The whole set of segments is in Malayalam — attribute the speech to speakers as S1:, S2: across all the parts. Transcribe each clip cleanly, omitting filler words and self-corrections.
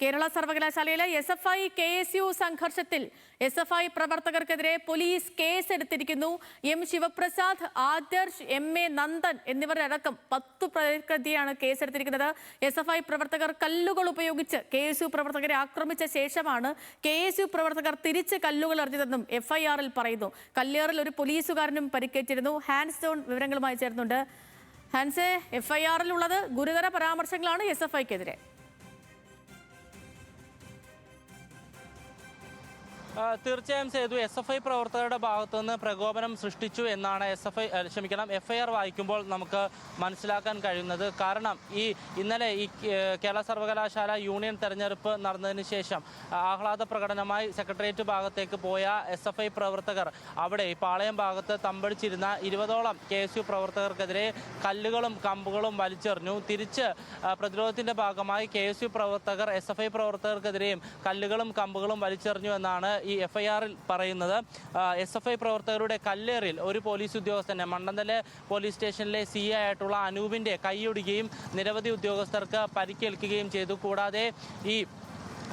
S1: കേരള സർവകലാശാലയിലെ SFI KSU സംഘർഷത്തിൽ SFI പ്രവർത്തകർക്കെതിരെ പോലീസ് കേസ് എടുത്തിരിക്കുന്നു. M ശിവപ്രസാദ്, ആദർശ്, MA നന്ദൻ എന്നിവരടക്കം 10 പേർക്കെതിരെയാണ് കേസെടുത്തിരിക്കുന്നത്. SFI പ്രവർത്തകർ കല്ലുകൾ ഉപയോഗിച്ച് KSU പ്രവർത്തകരെ ആക്രമിച്ച ശേഷമാണ് KSU പ്രവർത്തകർ തിരിച്ച് കല്ലുകൾ എറിഞ്ഞതെന്നും FIR-ൽ പറയുന്നു. കല്ലേറിൽ ഒരു പോലീസുകാരനും പരിക്കേറ്റിരുന്നു. ഹാൻസ് ജോൺ വിവരങ്ങളുമായി ചേർന്നുണ്ട്. ഹാൻസെ, FIR-ലുള്ളത് ഗുരുതര പരാമർശങ്ങളാണ് SFI-ക്കെതിരെ.
S2: തീർച്ചയായും സേതു, SFI പ്രവർത്തകരുടെ ഭാഗത്തുനിന്ന് പ്രകോപനം സൃഷ്ടിച്ചു എന്നാണ് FIR വായിക്കുമ്പോൾ നമുക്ക് മനസ്സിലാക്കാൻ കഴിയുന്നത്. കാരണം ഇന്നലെ കേരള സർവകലാശാല യൂണിയൻ തെരഞ്ഞെടുപ്പ് നടന്നതിന് ശേഷം ആഹ്ലാദ പ്രകടനമായി സെക്രട്ടേറിയറ്റ് ഭാഗത്തേക്ക് പോയ SFI പ്രവർത്തകർ അവിടെ പാളയം ഭാഗത്ത് തമ്പടിച്ചിരുന്ന 20ഓളം KSU പ്രവർത്തകർക്കെതിരെ കല്ലുകളും കമ്പുകളും വലിച്ചെറിഞ്ഞു. തിരിച്ച് പ്രതിരോധത്തിന്റെ ഭാഗമായി KSU പ്രവർത്തകർ SFI പ്രവർത്തകർക്കെതിരെയും കല്ലുകളും കമ്പുകളും വലിച്ചെറിഞ്ഞു എന്നാണ് ഈ FIR-ൽ പറയുന്നത്. SFI പ്രവർത്തകരുടെ കല്ലേറിൽ ഒരു പോലീസ് ഉദ്യോഗസ്ഥനെ മണ്ണന്തല പോലീസ് സ്റ്റേഷനിലെ CI ആയിട്ടുള്ള അനൂപിന്റെ കൈയൊടിയുകയും നിരവധി ഉദ്യോഗസ്ഥർക്ക് പരിക്കേൽക്കുകയും ചെയ്തു. കൂടാതെ ഈ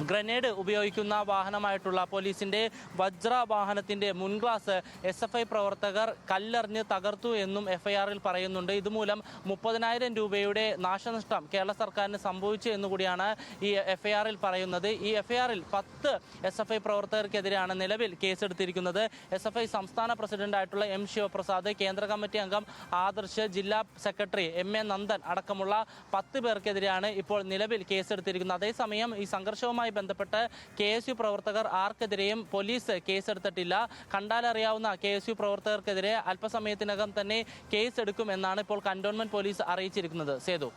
S2: ഗ്രനേഡ് ഉപയോഗിക്കുന്ന വാഹനമായിട്ടുള്ള പോലീസിന്റെ വജ്ര വാഹനത്തിന്റെ മുൻഗ്ലാസ് SFI പ്രവർത്തകർ കല്ലെറിഞ്ഞ് തകർത്തു എന്നും FIR-ൽ പറയുന്നുണ്ട്. ഇതുമൂലം 30,000 രൂപയുടെ നാശനഷ്ടം കേരള സർക്കാരിന് സംഭവിച്ചു എന്നുകൂടിയാണ് ഈ FIR-ൽ പറയുന്നത്. ഈ FIR-ൽ 10 SFI പ്രവർത്തകർക്കെതിരെയാണ് നിലവിൽ കേസെടുത്തിരിക്കുന്നത്. SFI സംസ്ഥാന പ്രസിഡന്റായിട്ടുള്ള M ശിവപ്രസാദ്, കേന്ദ്ര കമ്മിറ്റി അംഗം ആദർശ്, ജില്ലാ സെക്രട്ടറി MA നന്ദൻ അടക്കമുള്ള 10 പേർക്കെതിരെയാണ് ഇപ്പോൾ നിലവിൽ കേസെടുത്തിരിക്കുന്നത്. അതേസമയം ഈ സംഘർഷവുമായി ബന്ധപ്പെട്ട് KSU പ്രവർത്തകർ ആർക്കെതിരെയും പോലീസ് കേസെടുത്തിട്ടില്ല. കണ്ടാലറിയാവുന്ന KSU പ്രവർത്തകർക്കെതിരെ അല്പസമയത്തിനകം തന്നെ കേസെടുക്കും എന്നാണ് ഇപ്പോൾ കന്റോൺമെന്റ് പോലീസ് അറിയിച്ചിരിക്കുന്നത്. സേതു.